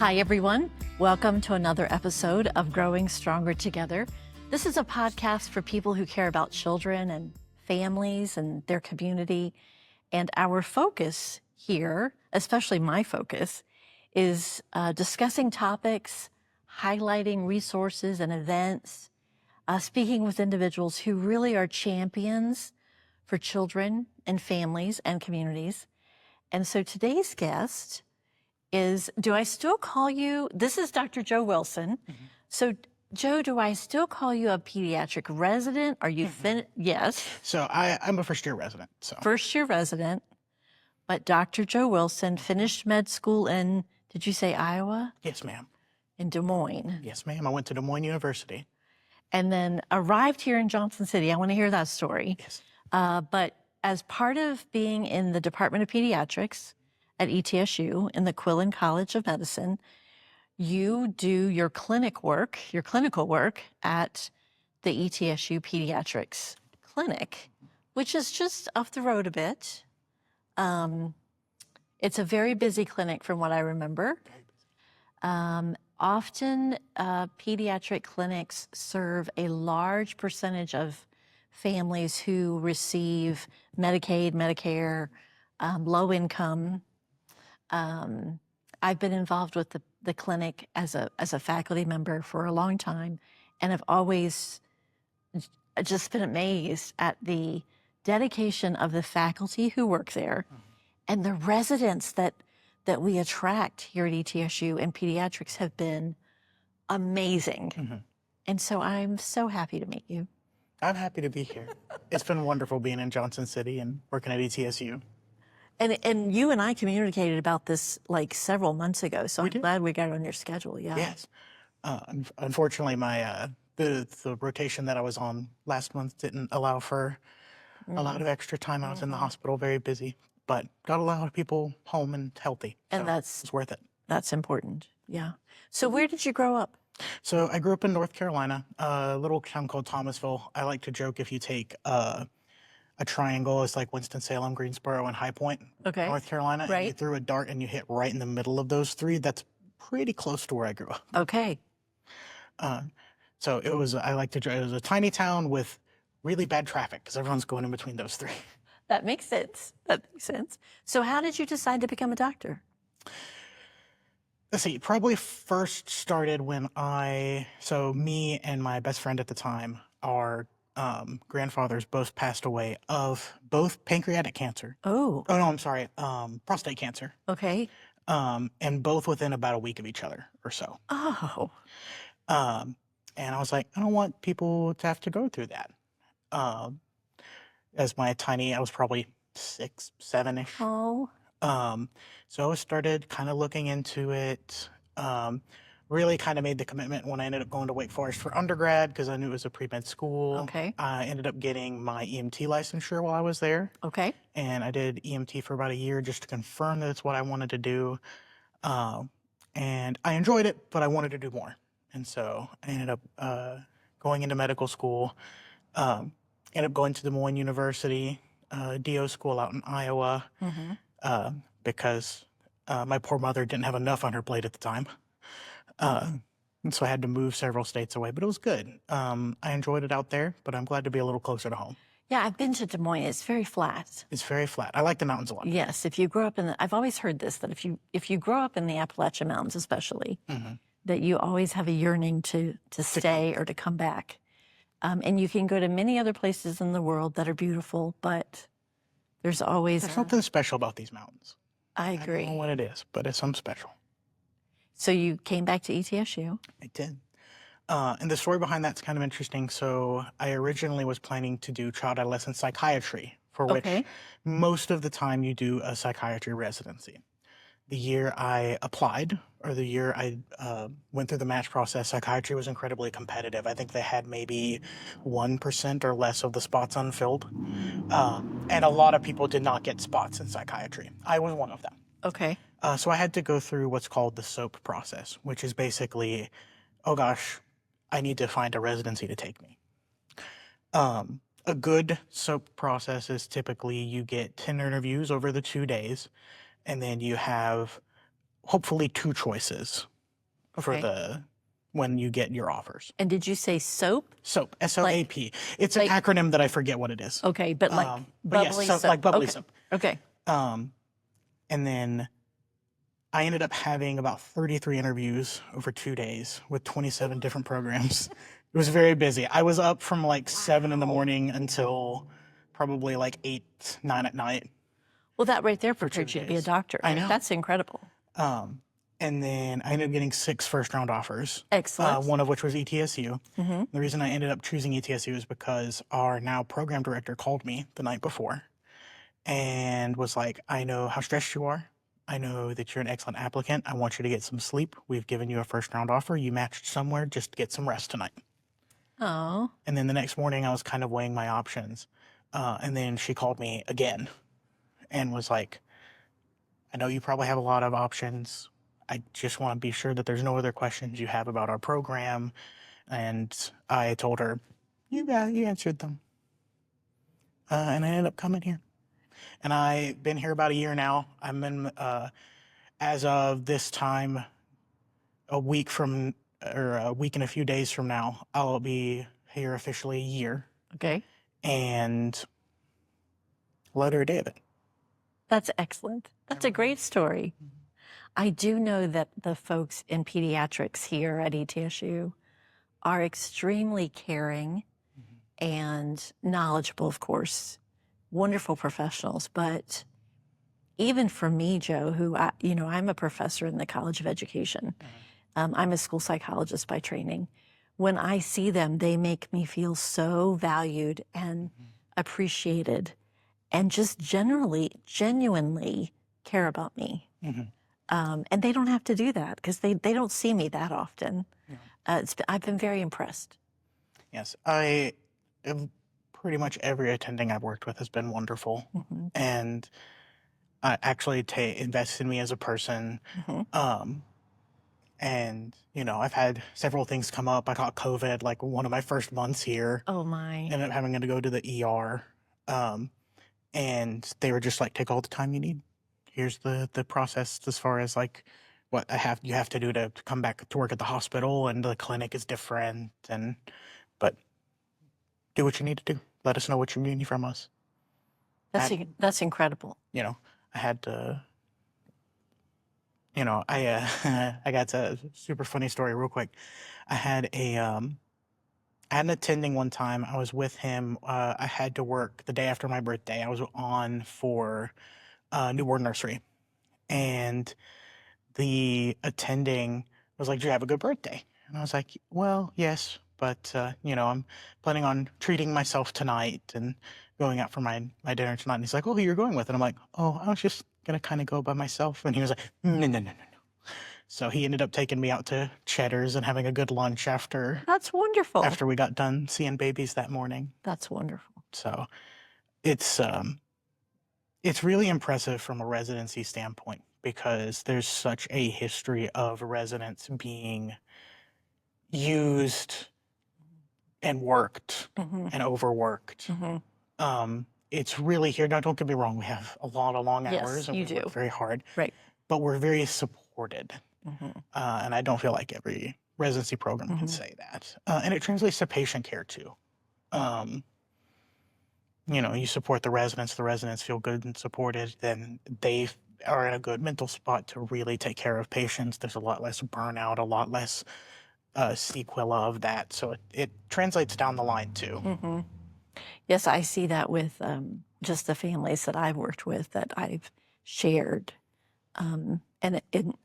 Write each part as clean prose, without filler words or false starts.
Hi, everyone. Welcome to another episode of Growing Stronger Together. This is a podcast for people who care about children and families and their community. And our focus here, especially my focus, is discussing topics, highlighting resources and events, speaking with individuals who really are champions for children and families and communities. And so today's guest is, do I still call you, this is Dr. Joe Wilson. Mm-hmm. So Joe, do I still call you a pediatric resident? Are you Yes. So I'm a first-year resident. First-year resident, but Dr. Joe Wilson finished med school in, did you say Iowa? Yes, ma'am. In Des Moines. Yes, ma'am. I went to Des Moines University. And then arrived here in Johnson City. I want to hear that story. Yes. But as part of being in the Department of Pediatrics at ETSU in the Quillen College of Medicine, you do your clinical work at the ETSU Pediatrics Clinic, which is just up the road a bit. It's a very busy clinic from what I remember. Often pediatric clinics serve a large percentage of families who receive Medicaid, Medicare, low income. I've been involved with the clinic as a faculty member for a long time, and I've always just been amazed at the dedication of the faculty who work there and the residents that we attract here at ETSU and pediatrics have been amazing. Mm-hmm. And so I'm so happy to meet you. I'm happy to be here. It's been wonderful being in Johnson City and working at ETSU. And you and I communicated about this like several months ago, so I'm glad we got it on your schedule. Yeah. Yes. Unfortunately, my the rotation that I was on last month didn't allow for a lot of extra time. I was in the hospital, very busy, but got a lot of people home and healthy. And so it's worth it. That's important. Yeah. So where did you grow up? So I grew up in North Carolina, a little town called Thomasville. I like to joke if you take a triangle, it's like Winston-Salem, Greensboro, and High Point, North Carolina. Right. And you threw a dart and you hit right in the middle of those three. That's pretty close to where I grew up. Okay. So it was, I like to joke, it was a tiny town with really bad traffic because everyone's going in between those three. That makes sense. So how did you decide to become a doctor? Let's see, probably first started when so me and my best friend at the time, our grandfathers both passed away of both pancreatic cancer. Oh. Oh, no, I'm sorry, prostate cancer. Okay. And both within about a week of each other or so. Oh. And I was like, I don't want people to have to go through that. As I was probably 6, 7-ish. Oh. So I started kind of looking into it, really kind of made the commitment when I ended up going to Wake Forest for undergrad because I knew it was a pre-med school. Okay. I ended up getting my EMT licensure while I was there. Okay. And I did EMT for about a year just to confirm that it's what I wanted to do. And I enjoyed it, but I wanted to do more. And so I ended up going into medical school, ended up going to Des Moines University, DO school out in Iowa, because my poor mother didn't have enough on her plate at the time. And so I had to move several states away, but it was good. I enjoyed it out there, but I'm glad to be a little closer to home. Yeah, I've been to Des Moines. It's very flat. It's very flat. I like the mountains a lot. Yes, if you grow up I've always heard this, that if you grow up in the Appalachian Mountains especially, that you always have a yearning to stay or to come back. And you can go to many other places in the world that are beautiful, but there's something special about these mountains. I agree. I don't know what it is, but it's something special. So you came back to ETSU? I did. And the story behind that's kind of interesting. So I originally was planning to do child adolescent psychiatry, for which most of the time you do a psychiatry residency. The year I applied, or the year I went through the match process, psychiatry was incredibly competitive. I think they had maybe 1% or less of the spots unfilled. And a lot of people did not get spots in psychiatry. I was one of them. Okay. So I had to go through what's called the SOAP process, which is basically, oh gosh, I need to find a residency to take me. A good SOAP process is typically you get 10 interviews over the 2 days, and then you have hopefully 2 choices for Okay. when you get your offers. And did you say SOAP? SOAP, S-O-A-P. It's an like- acronym that I forget what it is. Okay, but like But yes, bubbly so soap. like bubbly Okay. soap. Okay. And then I ended up having about 33 interviews over 2 days with 27 different programs. It was very busy. I was up from like 7 in the morning until probably like 8, 9 at night. Well, that right there For 2 prepared you to be a days. doctor. I know. That's incredible. And then I ended up getting 6 first-round offers. Excellent. One of which was ETSU. The reason I ended up choosing ETSU is because our now program director called me the night before and was like, I know how stressed you are. I know that you're an excellent applicant. I want you to get some sleep. We've given you a first-round offer. You matched somewhere. Just get some rest tonight. Oh. And then the next morning, I was kind of weighing my options. And then she called me again and was like, I know you probably have a lot of options. I just want to be sure that there's no other questions you have about our program. And I told her, you answered them. And I ended up coming here. And I've been here about a year now. I'm in, as of this time, a week and a few days from now, I'll be here officially a year. Okay. And letter of David. That's excellent. That's a great story. I do know that the folks in pediatrics here at ETSU are extremely caring and knowledgeable, of course, wonderful professionals. But even for me, Joe, who I'm a professor in the College of Education. I'm a school psychologist by training. When I see them, they make me feel so valued and appreciated, and just genuinely care about me. And they don't have to do that because they don't see me that often. I've been very impressed. Yes, pretty much every attending I've worked with has been wonderful, and actually invested in me as a person. And I've had several things come up. I caught COVID like one of my first months here. Oh my! Ended up having to go to the ER, and they were just like, "Take all the time you need. Here's the process as far as like what you have to do to come back to work at the hospital, and the clinic is different, but do what you need to do. Let us know what you need from us." That's incredible. I had to. I got a super funny story real quick. I had an attending one time. I was with him. I had to work the day after my birthday. I was on for newborn nursery, and the attending was like, "Did you have a good birthday?" And I was like, "Well, yes, but I'm planning on treating myself tonight and going out for my dinner tonight." And he's like, "Oh, who you're going with?" And I'm like, "Oh, I was just gonna kind of go by myself." And he was like, No. So he ended up taking me out to Cheddar's and having a good lunch after That's wonderful. we got done seeing babies that morning. That's wonderful. So it's really impressive from a residency standpoint because there's such a history of residents being used and worked and overworked. It's really here. Now, don't get me wrong. We have a lot of long hours and we work very hard. Right. But we're very supported. And I don't feel like every residency program can say that. And it translates to patient care too. You support the residents feel good and supported, then they are in a good mental spot to really take care of patients. There's a lot less burnout, a lot less sequela of that. So it translates down the line too. Yes, I see that with just the families that I've worked with that I've shared. And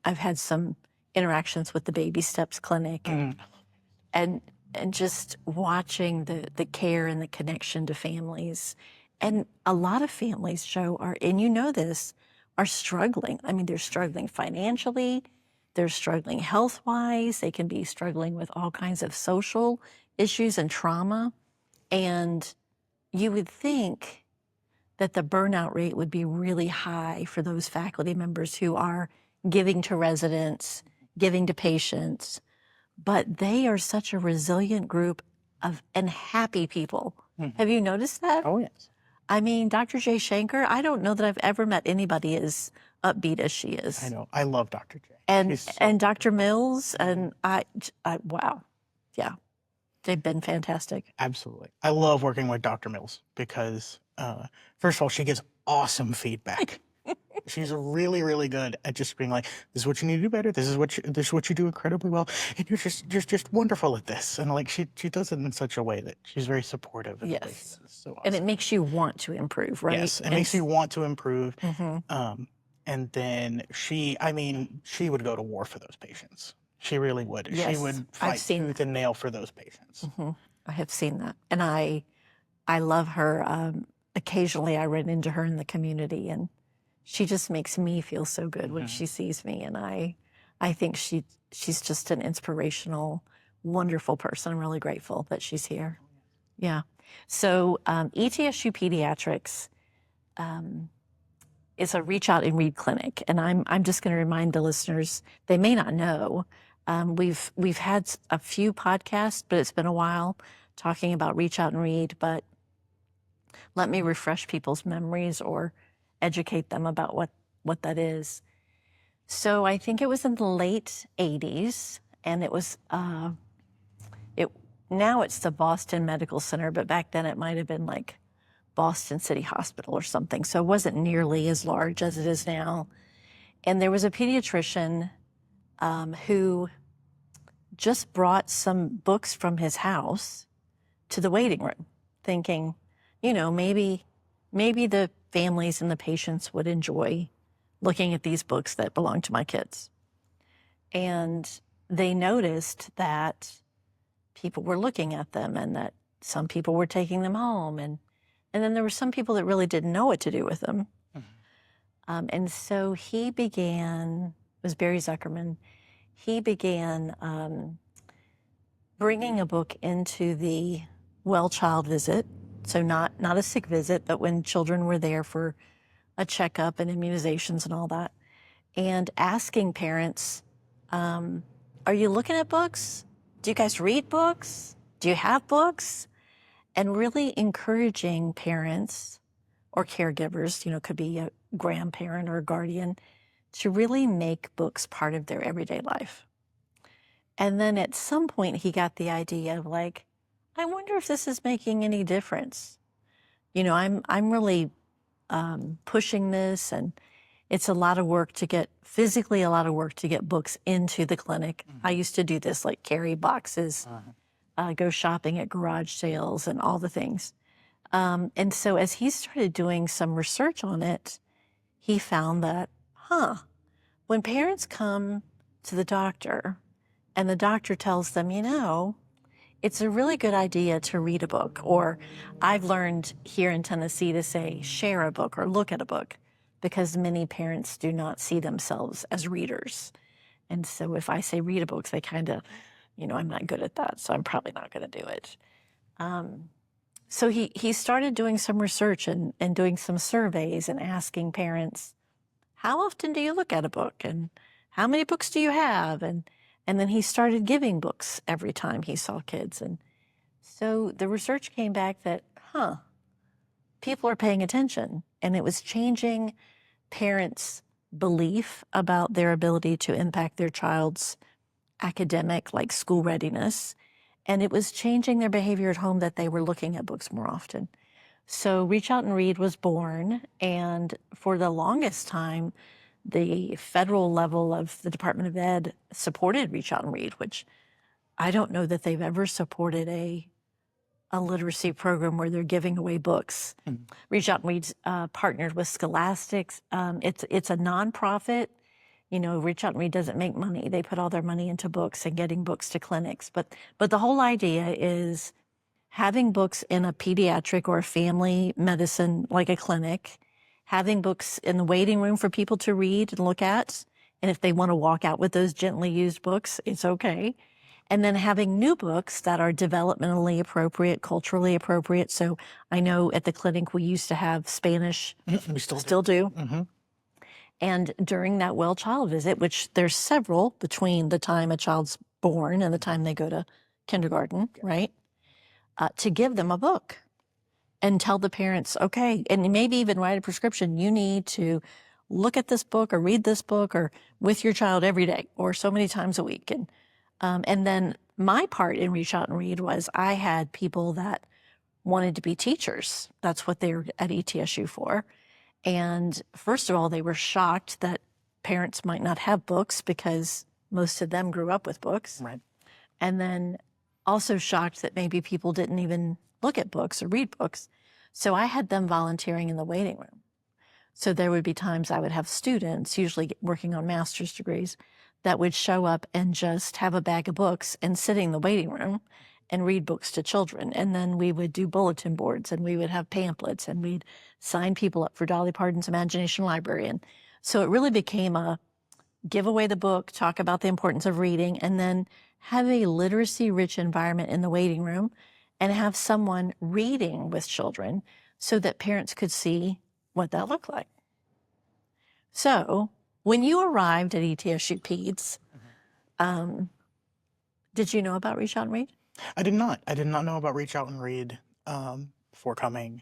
I've had some interactions with the Baby Steps Clinic and just watching the care and the connection to families. And a lot of families, Joe, are struggling. I mean, they're struggling financially, they're struggling health-wise, they can be struggling with all kinds of social issues and trauma. And you would think that the burnout rate would be really high for those faculty members who are giving to residents, giving to patients, but they are such a resilient group and happy people. Have you noticed that? Oh, yes. I mean, Dr. Jay Shanker, I don't know that I've ever met anybody as upbeat as she is. I know. I love Dr. J. And She's so and Dr. wonderful. Mills, and wow. Yeah, they've been fantastic. Absolutely. I love working with Dr. Mills because, first of all, she gives awesome feedback. She's really, really good at just being like, "This is what you need to do better. This is what you do incredibly well, and you're just wonderful at this." And like she does it in such a way that she's very supportive. In the way she Yes. does. It's so And it awesome. makes you want to improve, right? Yes, it makes you want to improve. Mm-hmm. And then she would go to war for those patients. She really would. She Yes, would I've fight seen tooth and nail for those patients. I have seen that, and I love her. Occasionally, I run into her in the community, and she just makes me feel so good when she sees me. And I think she's just an inspirational, wonderful person. I'm really grateful that she's here. Yeah. So ETSU Pediatrics is a reach out and read clinic, and I'm just going to remind the listeners, they may not know. We've had a few podcasts, but it's been a while talking about reach out and read. But let me refresh people's memories or educate them about what that is. So I think it was in the late 80s, and it was now it's the Boston Medical Center, but back then it might have been like Boston City Hospital or something. So it wasn't nearly as large as it is now. And there was a pediatrician who just brought some books from his house to the waiting room, thinking, maybe the families and the patients would enjoy looking at these books that belong to my kids. And they noticed that people were looking at them and that some people were taking them home. And then there were some people that really didn't know what to do with them. And so he began, it was Barry Zuckerman, he began bringing a book into the well child visit. So not a sick visit, but when children were there for a checkup and immunizations and all that, and asking parents, are you looking at books? Do you guys read books? Do you have books? And really encouraging parents or caregivers, could be a grandparent or a guardian, to really make books part of their everyday life. And then at some point he got the idea of like, I wonder if this is making any difference. I'm really pushing this, and it's a lot of work to get, physically a lot of work to get books into the clinic. I used to do this, like carry boxes, go shopping at garage sales and all the things. And so as he started doing some research on it, he found that, when parents come to the doctor and the doctor tells them, it's a really good idea to read a book, or I've learned here in Tennessee to say share a book or look at a book, because many parents do not see themselves as readers. And so if I say read a book, they kind of, I'm not good at that, so I'm probably not going to do it. So he started doing some research and doing some surveys and asking parents, how often do you look at a book? And how many books do you have? And then he started giving books every time he saw kids. And so the research came back that, people are paying attention. And it was changing parents' belief about their ability to impact their child's academic, like school readiness. And it was changing their behavior at home, that they were looking at books more often. So Reach Out and Read was born. And for the longest time, the federal level of the Department of Ed supported Reach Out and Read, which I don't know that they've ever supported a literacy program where they're giving away books. Reach Out and Read partnered with Scholastics. It's a nonprofit. Reach Out and Read doesn't make money. They put all their money into books and getting books to clinics. But the whole idea is having books in a pediatric or a family medicine, like a clinic, having books in the waiting room for people to read and look at. And if they want to walk out with those gently used books, it's okay. And then having new books that are developmentally appropriate, culturally appropriate. So I know at the clinic we used to have Spanish. We still do. Mm-hmm. And during that well child visit, which there's several between the time a child's born and the time they go to kindergarten, right? To give them a book. and tell the parents, okay, and maybe even write a prescription. You need to look at this book or read this book or with your child every day or so many times a week. And then my part in Reach Out and Read was I had people that wanted to be teachers. That's what they were at ETSU for. And first of all, they were shocked that parents might not have books because most of them grew up with books. Right. And then also shocked that maybe people didn't even look at books or read books. So I had them volunteering in the waiting room. So there would be times I would have students, usually working on master's degrees, that would show up and just have a bag of books and sit in the waiting room and read books to children. And then we would do bulletin boards and we would have pamphlets and we'd sign people up for Dolly Parton's Imagination Library. And so it really became a give away the book, talk about the importance of reading, and then have a literacy-rich environment in the waiting room and have someone reading with children so that parents could see what that looked like. So when you arrived at ETSU Peds, did you know about Reach Out and Read? I did not. I did not know about Reach Out and Read before coming.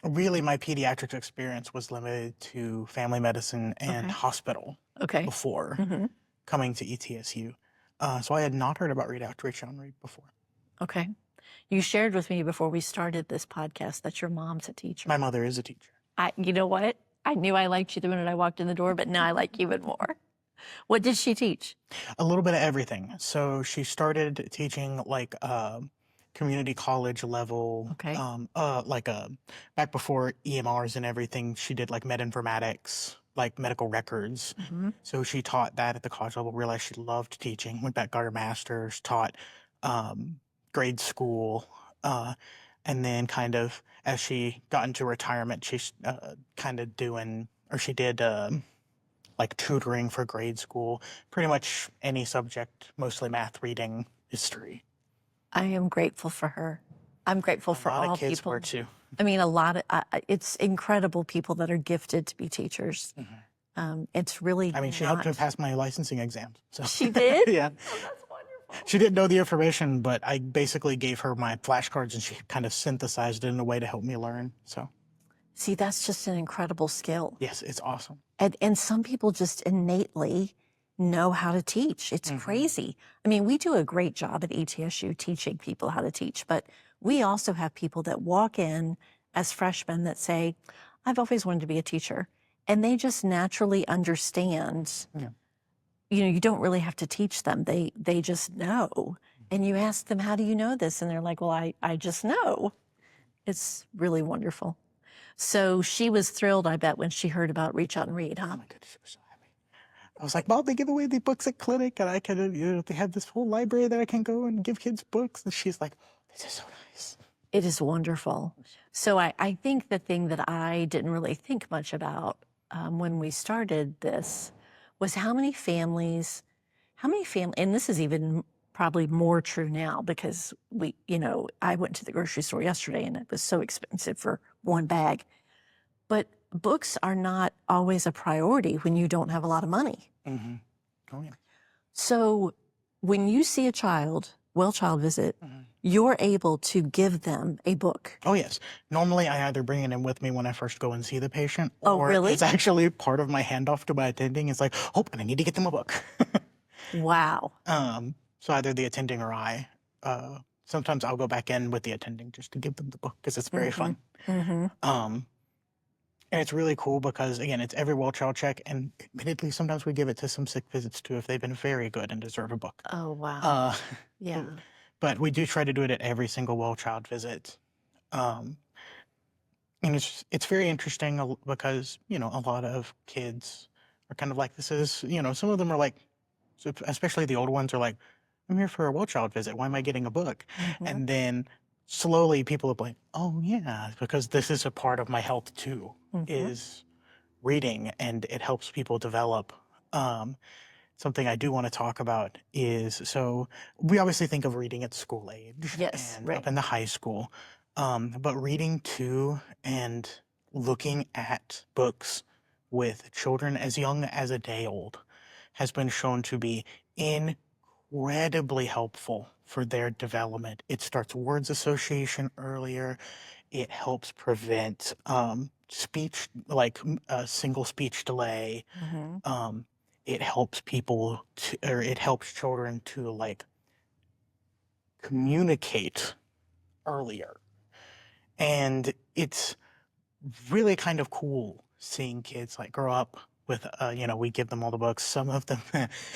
Really, my pediatrics experience was limited to family medicine and Okay. hospital Okay. before Mm-hmm. coming to ETSU. So I had not heard about Reach Out and Read before. Okay. You shared with me before we started this podcast that your mom's a teacher. My mother is a teacher. You know what? I knew I liked you the minute I walked in the door, but now I like you even more. What did she teach? A little bit of everything. So she started teaching like community college level, Okay. back before EMRs and everything. She did like med informatics, like medical records. Mm-hmm. So she taught that at the college level. Realized she loved teaching. Went back, got her master's. Taught grade school, and then kind of as she got into retirement, she's kind of doing, or she did. Like tutoring for grade school, pretty much any subject, mostly math, reading, history. I am grateful for her. I'm grateful for A lot all of kids people. were too. I mean, a lot of it's incredible people that are gifted to be teachers. Mm-hmm. It's really. I mean, she helped me pass my licensing exams. So. She did? Yeah. Oh, that's wonderful. She didn't know the information, but I basically gave her my flashcards and she kind of synthesized it in a way to help me learn. So. See, that's just an incredible skill. Yes, it's awesome. And some people just innately know how to teach. It's crazy. I mean, we do a great job at ETSU teaching people how to teach, but we also have people that walk in as freshmen that say, I've always wanted to be a teacher. And they just naturally understand, you don't really have to teach them. They just know. And you ask them, how do you know this? And they're like, well, I just know. It's really wonderful. So she was thrilled, I bet, when she heard about Reach Out and Read, huh? Oh my goodness, she was so happy. I was like, Mom, they give away the books at clinic and I can, they have this whole library that I can go and give kids books. And she's like, this is so nice. It is wonderful. So I think the thing that I didn't really think much about when we started this was how many families, and this is even probably more true now because I went to the grocery store yesterday and it was so expensive for one bag. But books are not always a priority when you don't have a lot of money. Mm-hmm. Oh, yeah. So when you see a child visit, you're able to give them a book. Oh, yes. Normally, I either bring it in with me when I first go and see the patient, Oh, or really? it's actually part of my handoff to my attending. It's like, oh, and I need to get them a book. Wow. So either the attending or I. Sometimes I'll go back in with the attending just to give them the book because it's very fun. And it's really cool because, again, it's every well child check. And admittedly, sometimes we give it to some sick visits too if they've been very good and deserve a book. Oh, wow. Yeah. But we do try to do it at every single well child visit. And it's very interesting because, a lot of kids are kind of like, this is, some of them are like, especially the older ones are like, I'm here for a well child visit. Why am I getting a book? And then slowly people are like, oh yeah, because this is a part of my health too, is reading, and it helps people develop. Something I do want to talk about is, so we obviously think of reading at school age and up in the high school, but reading to and looking at books with children as young as a day old has been shown to be incredible incredibly helpful for their development. It starts words association earlier. It helps prevent speech, like single speech delay. Hmm. Um, it helps people to, or it helps children to like communicate earlier. And it's really kind of cool seeing kids like grow up with we give them all the books. Some of them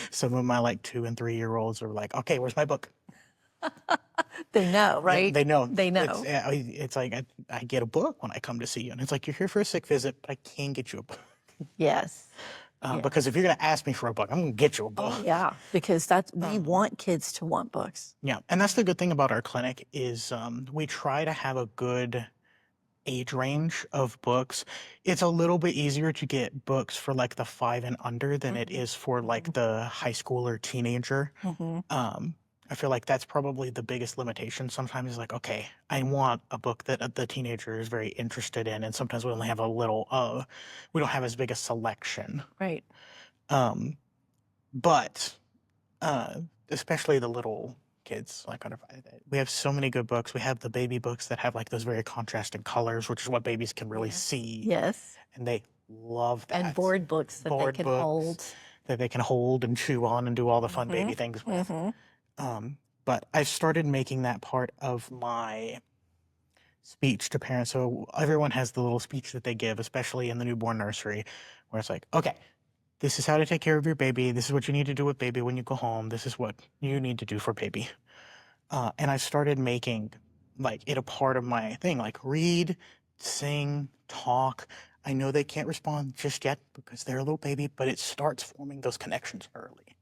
some of my like 2 and 3 year olds are like, okay, where's my book? They know, right? They know. They It's know. it's like I get a book when I come to see you, and it's like, you're here for a sick visit, but I can get you a book. Yes. Yes. Because if you're going to ask me for a book, I'm going to get you a book. Oh, yeah. Because we want kids to want books. Yeah, and that's the good thing about our clinic is we try to have a good age range of books. It's a little bit easier to get books for like the 5 and under than it is for like the high school or teenager. Hmm. I feel like that's probably the biggest limitation. Sometimes it's like, okay, I want a book that the teenager is very interested in, and sometimes we only have we don't have as big a selection. Right. Um, but especially the little kids, like we have so many good books. We have the baby books that have like those very contrasting colors, which is what babies can really see, Yes. and they love that. And board books that they can hold. That they can hold and chew on and do all the fun baby things with. But I've started making that part of my speech to parents. So everyone has the little speech that they give, especially in the newborn nursery, where it's like, okay, this is how to take care of your baby. This is what you need to do with baby when you go home. This is what you need to do for baby. And I started making like it a part of my thing, like read, sing, talk. I know they can't respond just yet because they're a little baby, but it starts forming those connections early.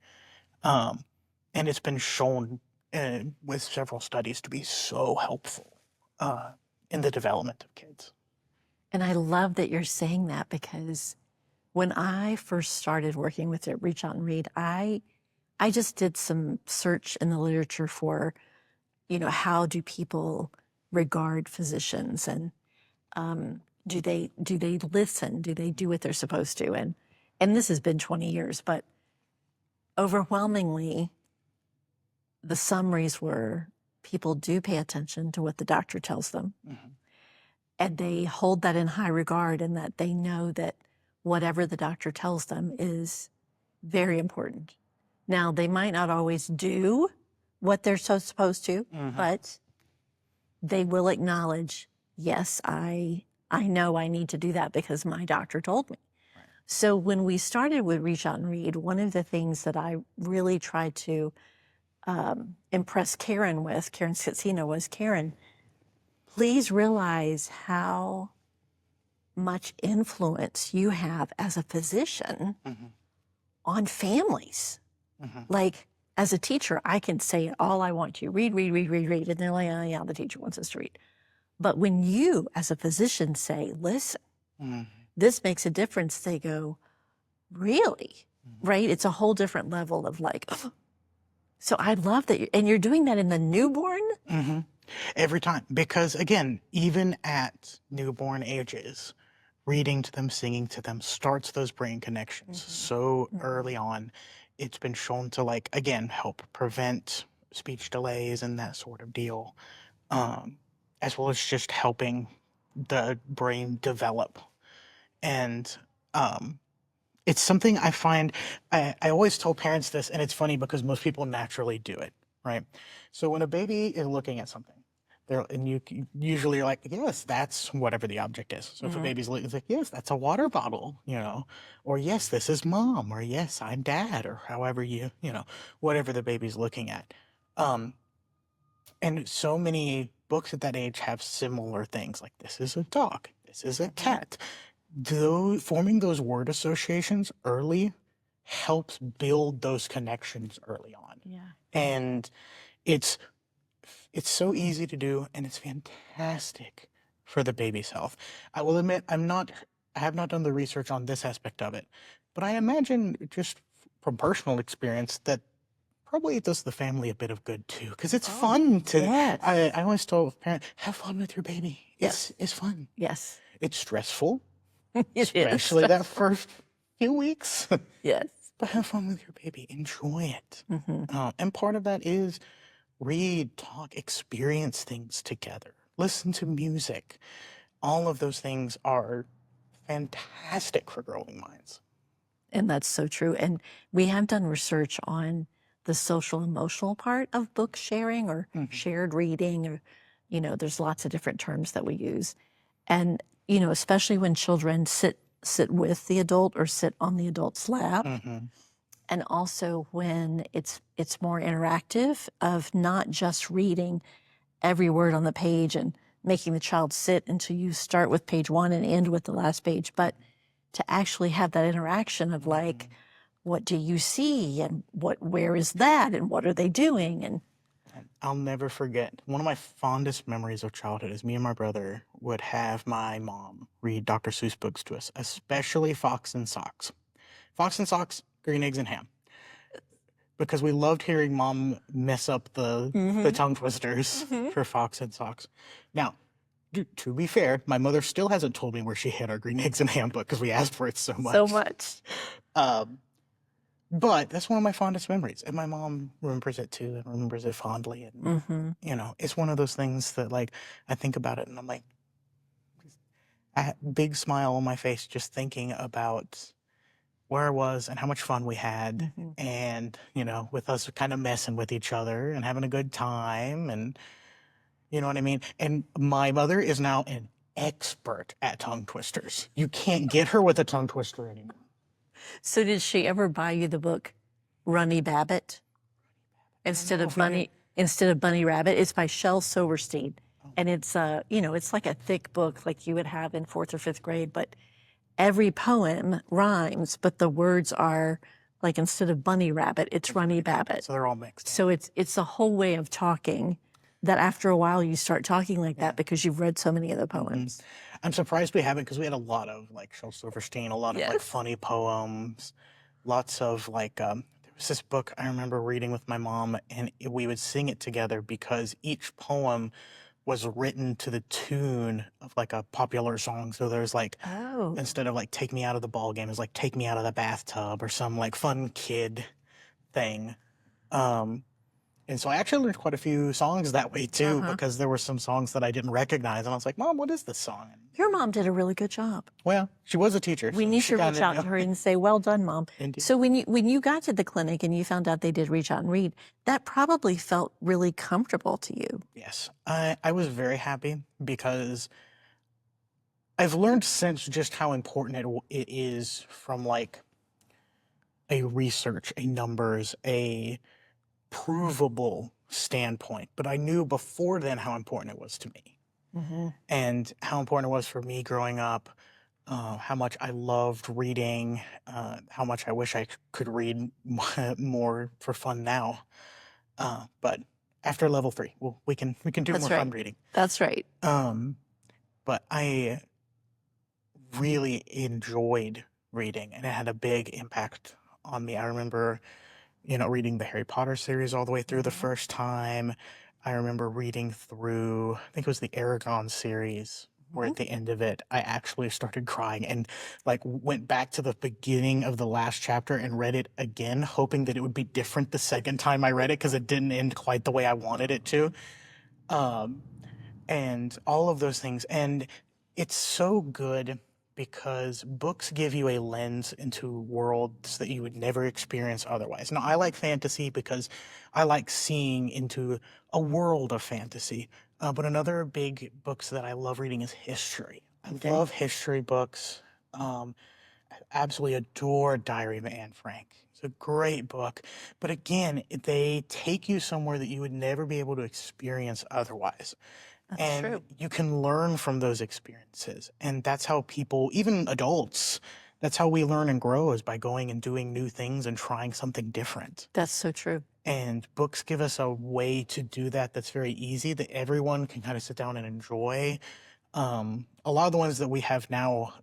And it's been shown with several studies to be so helpful in the development of kids. And I love that you're saying that, because when I first started working with it, Reach Out and Read, I just did some search in the literature for, how do people regard physicians, and do they listen? Do they do what they're supposed to? And this has been 20 years, but overwhelmingly, the summaries were people do pay attention to what the doctor tells them. Mm-hmm. And they hold that in high regard, and that they know that whatever the doctor tells them is very important. Now, they might not always do what they're so supposed to, but they will acknowledge, yes, I know I need to do that because my doctor told me. Right. So when we started with Reach Out and Read, one of the things that I really tried to impress Karen Scatsino, was, Karen, please realize how much influence you have as a physician on families. Like, as a teacher, I can say all I want to, read, and they're like, oh yeah, the teacher wants us to read. But when you, as a physician, say, listen, this makes a difference, they go, really? Right? It's a whole different level of like, oh. So I love that. And you're doing that in the newborn? Every time. Because again, even at newborn ages, reading to them, singing to them starts those brain connections so early on. It's been shown to, like, again, help prevent speech delays and that sort of deal, as well as just helping the brain develop. And it's something I find, I always tell parents this, and it's funny because most people naturally do it, right? So when a baby is looking at something, and you usually are like, yes, that's whatever the object is. So if a baby's looking, it's like, yes, that's a water bottle, or yes, this is mom, or yes, I'm dad, or however whatever the baby's looking at. And so many books at that age have similar things, like this is a dog, this is a cat. Forming those word associations early helps build those connections early on. Yeah. And it's so easy to do, and it's fantastic for the baby's health. I will admit, I have not done the research on this aspect of it, but I imagine, just from personal experience, that probably it does the family a bit of good too, because it's fun to. Yes. I always tell parents, have fun with your baby. It's fun. Yes. It's stressful, It is especially that first few weeks. Yes. but have fun with your baby. Enjoy it. Hmm. And part of that is read, talk, experience things together, listen to music. All of those things are fantastic for growing minds. And that's so true. And we have done research on the social emotional part of book sharing or shared reading, or, there's lots of different terms that we use. And, especially when children sit with the adult or sit on the adult's lap. And also when it's more interactive, of not just reading every word on the page and making the child sit until you start with page 1 and end with the last page, but to actually have that interaction of like, what do you see, and where is that, and what are they doing? And I'll never forget, one of my fondest memories of childhood is me and my brother would have my mom read Dr. Seuss books to us, especially Fox and Socks. Fox and Socks, Green Eggs and Ham. Because we loved hearing mom mess up the tongue twisters for Fox and Socks. Now, to be fair, my mother still hasn't told me where she hid our Green Eggs and Ham book because we asked for it so much. so much. But that's one of my fondest memories. And my mom remembers it too, and remembers it fondly. And, it's one of those things that, like, I think about it and I'm like, big smile on my face just thinking about where I was and how much fun we had. And, with us kind of messing with each other and having a good time. And, you know what I mean? And my mother is now an expert at tongue twisters. You can't get her with a tongue twister anymore. So did she ever buy you the book Runny Babbit instead of Bunny Rabbit? It's by Shel Silverstein, and it's it's like a thick book like you would have in 4th or 5th grade, but every poem rhymes, but the words are like, instead of Bunny Rabbit, it's Runny Babbit. So they're all mixed. So it's a whole way of talking that after a while you start talking like that because you've read so many of the poems. I'm surprised we haven't, because we had a lot of like Shel Silverstein, a lot of like funny poems, lots of like, there was this book I remember reading with my mom, and we would sing it together because each poem was written to the tune of like a popular song. So there's like, instead of like Take Me Out of the Ball Game, it's like Take Me Out of the Bathtub, or some like fun kid thing. And so I actually learned quite a few songs that way too, because there were some songs that I didn't recognize. And I was like, Mom, what is this song? Your mom did a really good job. Well, she was a teacher. We need to reach out to her and say, well done, Mom. Indeed. So when you got to the clinic and you found out they did reach out and read, that probably felt really comfortable to you. Yes. I was very happy, because I've learned since just how important it is from like a research, a numbers, a provable standpoint. But I knew before then how important it was to me. And how important it was for me growing up, how much I loved reading, how much I wish I could read more for fun now. But after level 3, we can do more fun reading. That's right. But I really enjoyed reading, and it had a big impact on me. I remember, reading the Harry Potter series all the way through the first time. I remember reading through, I think it was the Aragon series, where at the end of it, I actually started crying and like went back to the beginning of the last chapter and read it again, hoping that it would be different the second time I read it, because it didn't end quite the way I wanted it to. And all of those things. And it's so good because books give you a lens into worlds that you would never experience otherwise. Now, I like fantasy because I like seeing into a world of fantasy. But another big books that I love reading is history. I love history books. I absolutely adore Diary of Anne Frank. It's a great book. But again, they take you somewhere that you would never be able to experience otherwise. That's true. You can learn from those experiences. And that's how people, even adults, that's how we learn and grow, is by going and doing new things and trying something different. That's so true. And books give us a way to do that that's very easy, that everyone can kind of sit down and enjoy. A lot of the ones that we have now,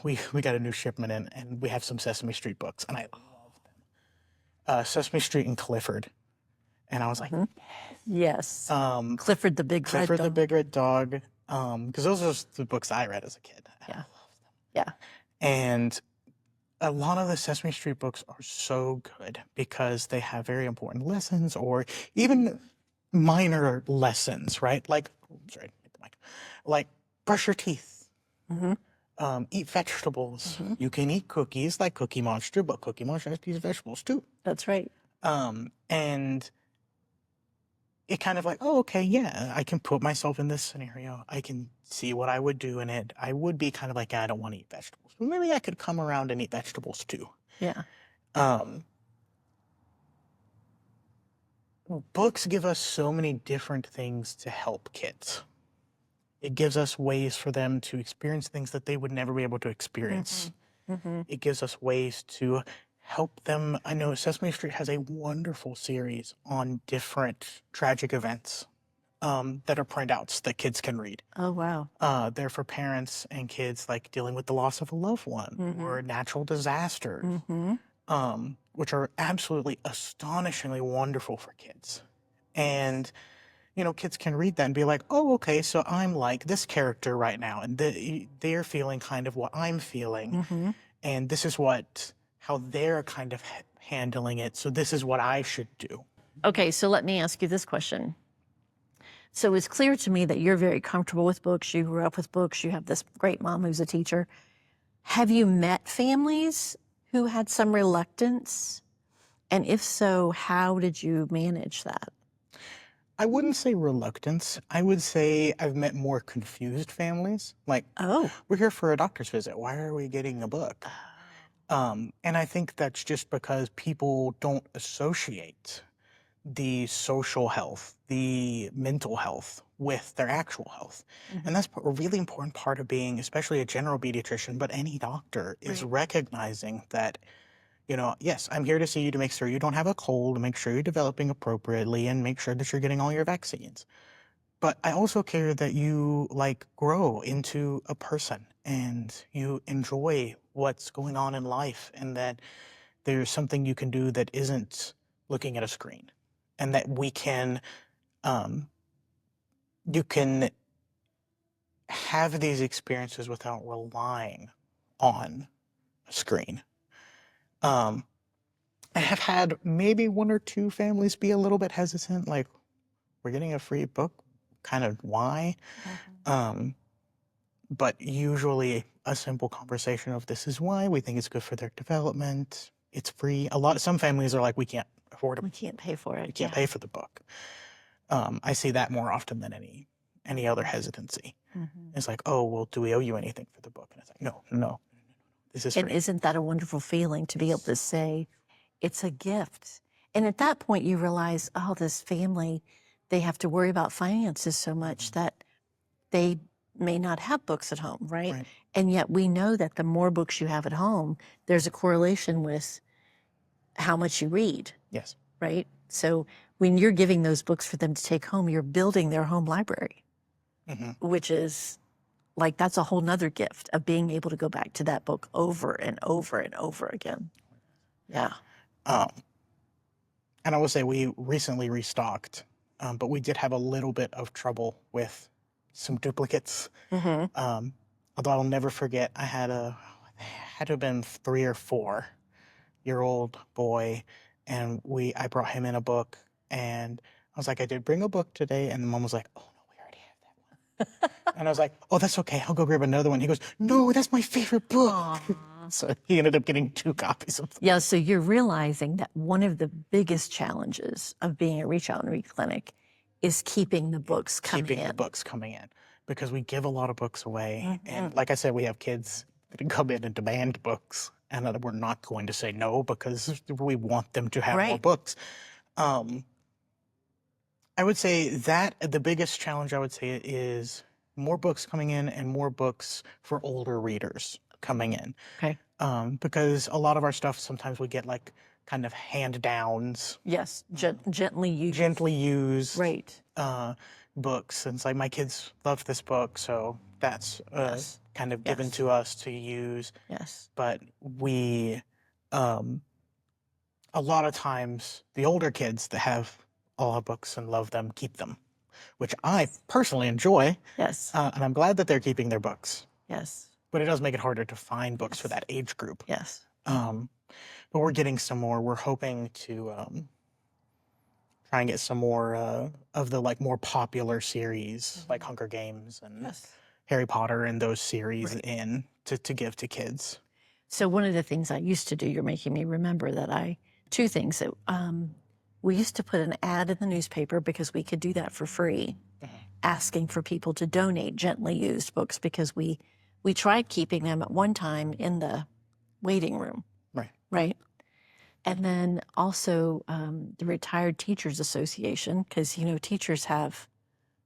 we got a new shipment in, and we have some Sesame Street books, and I love them. Sesame Street and Clifford. And I was like, yes. Clifford the Big Red Dog. Clifford the Big Red Dog. Because those are the books I read as a kid. I love them. Yeah. And a lot of the Sesame Street books are so good because they have very important lessons or even minor lessons, right? Like, sorry, hit the mic. Like, brush your teeth, Hmm. eat vegetables. Hmm. You can eat cookies like Cookie Monster, but Cookie Monster has to eat vegetables too. That's right. And it kind of like, oh, okay, yeah, I can put myself in this scenario. I can see what I would do in it. I would be kind of like, I don't want to eat vegetables, but maybe I could come around and eat vegetables too. Yeah. Um, Books give us so many different things to help kids. It gives us ways for them to experience things that they would never be able to experience. Hmm. It gives us ways to help them. I know Sesame Street has a wonderful series on different tragic events that are printouts that kids can read. Oh, wow. They're for parents and kids like dealing with the loss of a loved one or natural disasters, Hmm. which are absolutely astonishingly wonderful for kids. And, you know, kids can read that and be like, oh, okay, so I'm like this character right now. And they're feeling kind of what I'm feeling. Hmm. And this is how they're kind of handling it. So this is what I should do. Okay, so let me ask you this question. So it's clear to me that you're very comfortable with books. You grew up with books. You have this great mom who's a teacher. Have you met families who had some reluctance? And if so, how did you manage that? I wouldn't say reluctance. I would say I've met more confused families. Like, Oh, we're here for a doctor's visit. Why are we getting a book? And I think that's just because people don't associate the social health, the mental health with their actual health. And that's a really important part of being, especially a general pediatrician, but any doctor, is right. recognizing that, you know, yes, I'm here to see you to make sure you don't have a cold, make sure you're developing appropriately, and make sure that you're getting all your vaccines. But I also care that you like grow into a person and you enjoy what's going on in life and that there's something you can do that isn't looking at a screen and that um, you can have these experiences without relying on a screen. Um, I have had maybe one or two families be a little bit hesitant, like, we're getting a free book, kind of why? Um, but usually a simple conversation of this is why, we think it's good for their development, it's free. Some families are like, we can't afford it. We can't pay for it. We can't pay for the book. I see that more often than any other hesitancy. It's like, oh, well, do we owe you anything for the book? And it's like, no, this is And free. isn't that a wonderful feeling to be able to say, it's a gift? And at that point, you realize, oh, this family, they have to worry about finances so much that they may not have books at home, right? Right. And yet we know that the more books you have at home, there's a correlation with how much you read, Yes. right? So when you're giving those books for them to take home, you're building their home library, which is like, that's a whole nother gift of being able to go back to that book over and over and over again. Yeah. Um, and I will say we recently restocked, but we did have a little bit of trouble with some duplicates. Although I'll never forget, had to have been 3 or 4-year-old boy, and I brought him in a book, and I was like, I did bring a book today, and the mom was like, oh no, we already have that one. And I was like, oh, that's okay, I'll go grab another one. He goes, no, that's my favorite book. So he ended up getting 2 copies of them. Yeah, so you're realizing that one of the biggest challenges of being a Reach Out and Read clinic is keeping the books coming Keeping in. the books coming in, because we give a lot of books away. And like I said, we have kids that come in and demand books, and we're not going to say no because we want them to have more Right. books. I would say that the biggest challenge, I would say, is more books coming in and more books for older readers coming in. Okay. Because a lot of our stuff, sometimes we get like kind of hand downs, Yes, gently used. gently used Right. books. And it's like, my kids love this book, so that's Yes. kind of given Yes. to us to use. Yes. But we, a lot of times, the older kids that have all our books and love them keep them, which I personally enjoy. Yes. And I'm glad that they're keeping their books. Yes. But it does make it harder to find books for that age group. Yes. Um, but we're getting some more. We're hoping to try and get some more of the like more popular series, like Hunger Games and Yes. Harry Potter and those series Right. in to give to kids. So one of the things I used to do, you're making me remember that two things that we used to put an ad in the newspaper because we could do that for free, asking for people to donate gently used books because we tried keeping them at one time in the waiting room, Right. right? And then also the Retired Teachers Association, because teachers have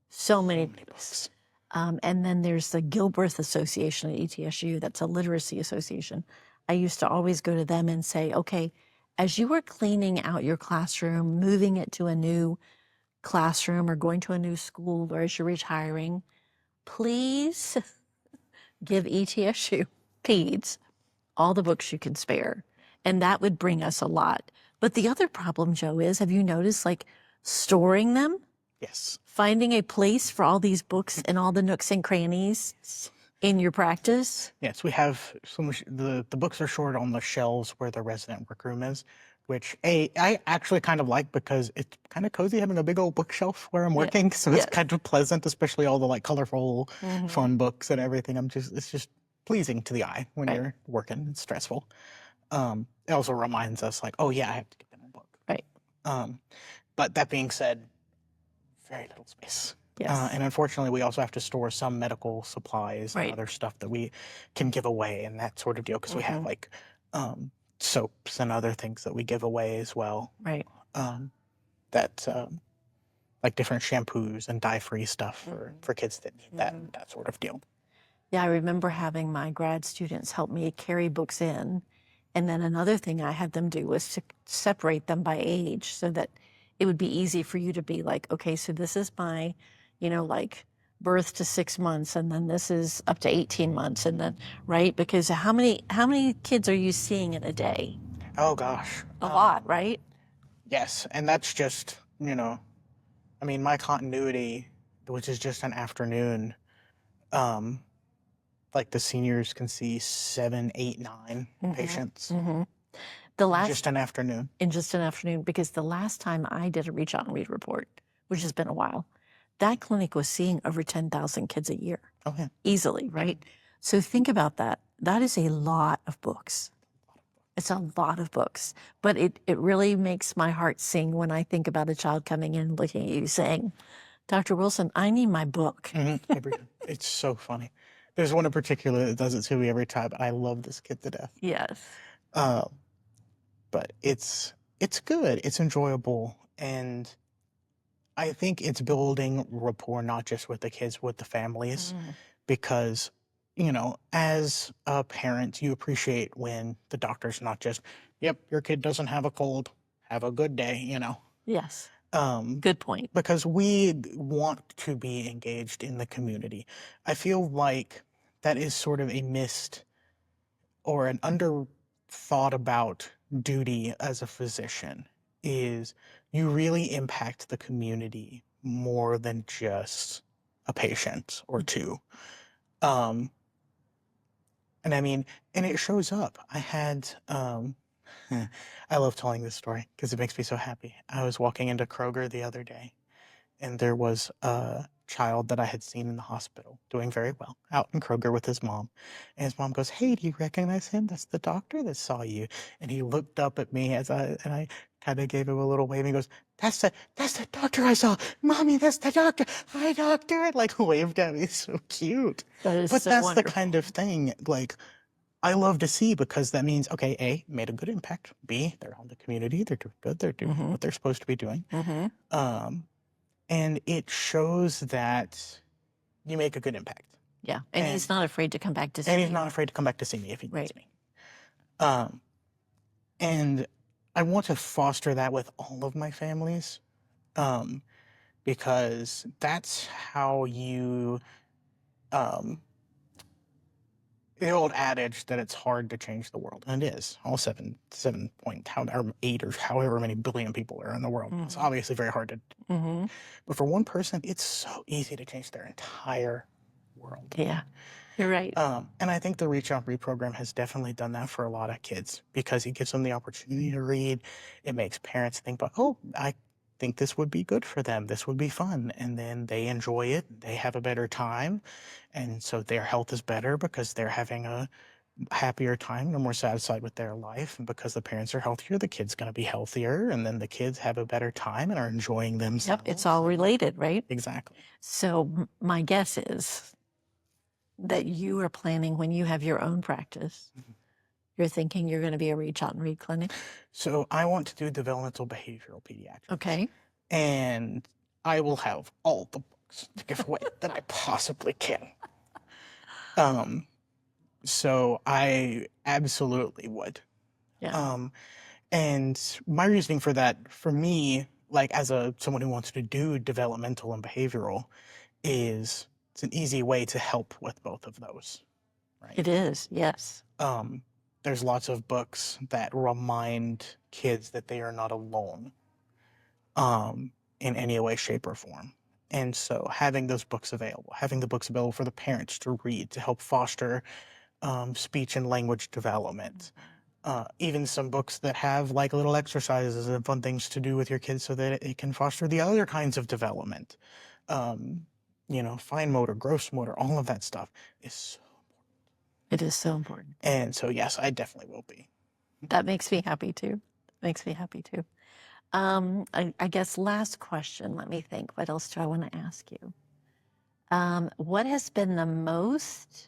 so many books. And then there's the Gilbreth Association at ETSU. That's a literacy association. I used to always go to them and say, okay, as you are cleaning out your classroom, moving it to a new classroom or going to a new school, or as you're retiring, please give ETSU Peds all the books you can spare. And that would bring us a lot. But the other problem, Joe, is have you noticed like storing them? Yes. Finding a place for all these books and all the nooks and crannies in your practice? Yes, we have some. The books are stored on the shelves where the resident workroom is, which I actually kind of like because it's kind of cozy having a big old bookshelf where I'm working. So it's Yes. kind of pleasant, especially all the like colorful, Mhm. fun books and everything. It's just pleasing to the eye when Right. you're working. It's stressful. It also reminds us like, oh yeah, I have to get that book. Right. But that being said, very little space. Yes. And unfortunately, we also have to store some medical supplies and Right. other stuff that we can give away and that sort of deal because we have like soaps and other things that we give away as well. Right. That like different shampoos and dye-free stuff for kids that need that sort of deal. Yeah, I remember having my grad students help me carry books in. And then another thing I had them do was to separate them by age so that it would be easy for you to be like, okay, so this is my, like birth to 6 months, and then this is up to 18 months. And then, right? Because how many kids are you seeing in a day? Oh gosh, A lot, right? yes, and that's just I mean, my continuity, which is just an afternoon. Like the seniors can see 7, 8, 9 patients The in last just an afternoon. in just an afternoon, because the last time I did a Reach Out and Read report, which has been a while, that clinic was seeing over 10,000 kids a year. Oh yeah. Easily, right? So think about that. That is a lot of books. It's a lot of books. But it really makes my heart sing when I think about a child coming in looking at you saying, Dr. Wilson, I need my book. It's so funny. There's one in particular that does it to me every time. I love this kid to death. Yes. But it's good. It's enjoyable. And I think it's building rapport, not just with the kids, with the families, because, as a parent, you appreciate when the doctor's not just, yep, your kid doesn't have a cold. Have a good day, Yes. Good point. Because we want to be engaged in the community. I feel like that is sort of a missed or an underthought about duty as a physician is you really impact the community more than just a patient or two. And I mean, and it shows up. I had, I love telling this story because it makes me so happy. I was walking into Kroger the other day and there was a child that I had seen in the hospital doing very well out in Kroger with his mom. And his mom goes, "Hey, do you recognize him? That's the doctor that saw you." And he looked up at me and I kind of gave him a little wave. And he goes, that's the doctor I saw. Mommy, that's the doctor. Hi, doctor. And like waved at me. It's so cute. That is But so that's wonderful. the kind of thing like I love to see because that means, okay, A, made a good impact. B, they're on the community. They're doing good. They're doing what they're supposed to be doing. And it shows that you make a good impact. Yeah. And he's not afraid to come back to see And he's you. not afraid to come back to see me if he Right. needs me. And I want to foster that with all of my families because that's how you, the old adage that it's hard to change the world, and it is. All 7 point, however 8 or however many billion people are in the world. It's obviously very hard to. But for one person, it's so easy to change their entire world. Yeah. You're right. And I think the Reach Out Read program has definitely done that for a lot of kids because it gives them the opportunity to read. It makes parents think, about, oh, I think this would be good for them. This would be fun. And then they enjoy it. They have a better time. And so their health is better because they're having a happier time. They're more satisfied with their life. And because the parents are healthier, the kid's going to be healthier. And then the kids have a better time and are enjoying themselves. Yep, it's all related, right? Exactly. So my guess is that you are planning when you have your own practice, you're thinking you're going to be a Reach Out and Read clinic. So I want to do developmental behavioral pediatrics. Okay. And I will have all the books to give away that I possibly can. So I absolutely would. Yeah. And my reasoning for that, for me, like as someone who wants to do developmental and behavioral, is it's an easy way to help with both of those. Right? It is, yes. There's lots of books that remind kids that they are not alone in any way, shape, or form. And so having those books available, having the books available for the parents to read to help foster speech and language development. Even some books that have like little exercises and fun things to do with your kids so that it can foster the other kinds of development. Fine motor, gross motor, all of that stuff is so important. It is so important. And so, yes, I definitely will be. That makes me happy too. I guess last question, let me think. What else do I want to ask you? What has been the most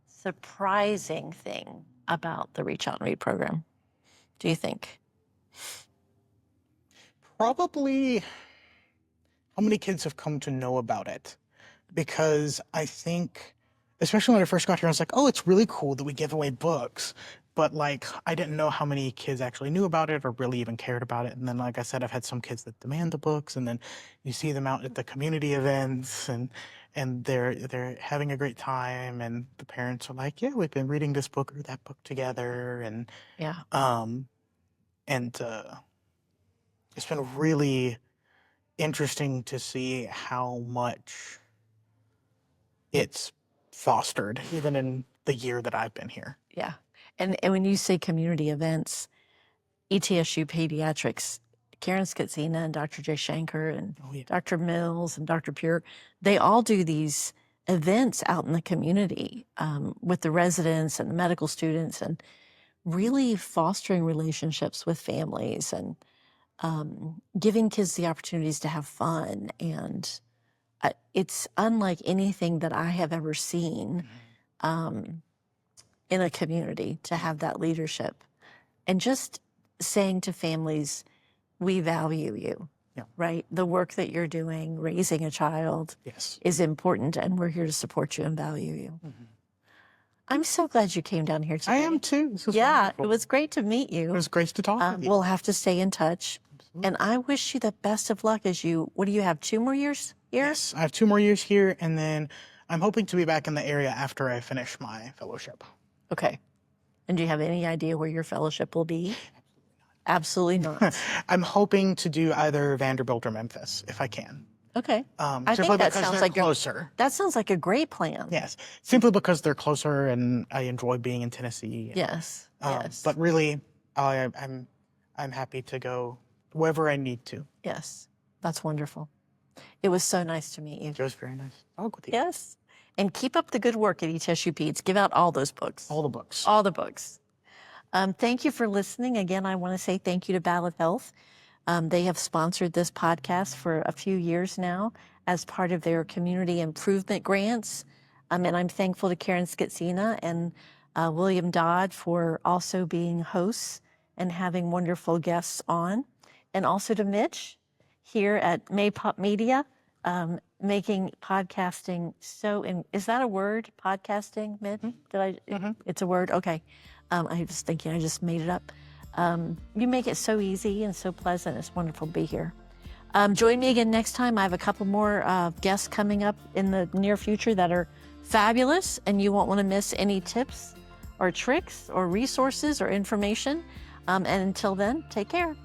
surprising thing about the Reach Out and Read program, do you think? Probably how many kids have come to know about it. Because I think, especially when I first got here, I was like, oh, it's really cool that we give away books. But like, I didn't know how many kids actually knew about it or really even cared about it. And then, like I said, I've had some kids that demand the books, and then you see them out at the community events, and they're having a great time, and the parents are like, yeah, we've been reading this book or that book together, and Yeah. It's been really interesting to see how much it's fostered, even in the year that I've been here. Yeah. And when you say community events, ETSU Pediatrics, Karen Skatsina and Dr. Jay Shanker and Dr. Mills and Dr. Pure, they all do these events out in the community with the residents and the medical students, and really fostering relationships with families and giving kids the opportunities to have fun. And it's unlike anything that I have ever seen in a community to have that leadership. And just saying to families, we value you, right? The work that you're doing, raising a child, is important, and we're here to support you and value you. I'm so glad you came down here today. I am too. This was wonderful. It was great to meet you. It was great to talk with you. We'll have to stay in touch. Absolutely. And I wish you the best of luck as what do you have, 2 more years here? Yes, I have 2 more years here, and then I'm hoping to be back in the area after I finish my fellowship. Okay. And do you have any idea where your fellowship will be? Absolutely not. I'm hoping to do either Vanderbilt or Memphis, if I can. Okay. I think that sounds like closer. That sounds like a great plan. Yes, simply because they're closer, and I enjoy being in Tennessee. Yes. Yes. But really, I'm happy to go wherever I need to. Yes, that's wonderful. It was so nice to meet you. It was very nice to talk with you. Yes, and keep up the good work at ETSU Peds. Give out all those books. All the books. All the books. Thank you for listening. Again, I want to say thank you to Ballot Health. They have sponsored this podcast for a few years now as part of their community improvement grants. And I'm thankful to Karen Skatsina and William Dodd for also being hosts and having wonderful guests on. And also to Mitch here at Maypop Media, making podcasting is that a word, podcasting, Mitch? It's a word? Okay. I was thinking I just made it up. You make it so easy and so pleasant. It's wonderful to be here. Join me again next time. I have a couple more guests coming up in the near future that are fabulous, and you won't want to miss any tips or tricks or resources or information. And until then, take care.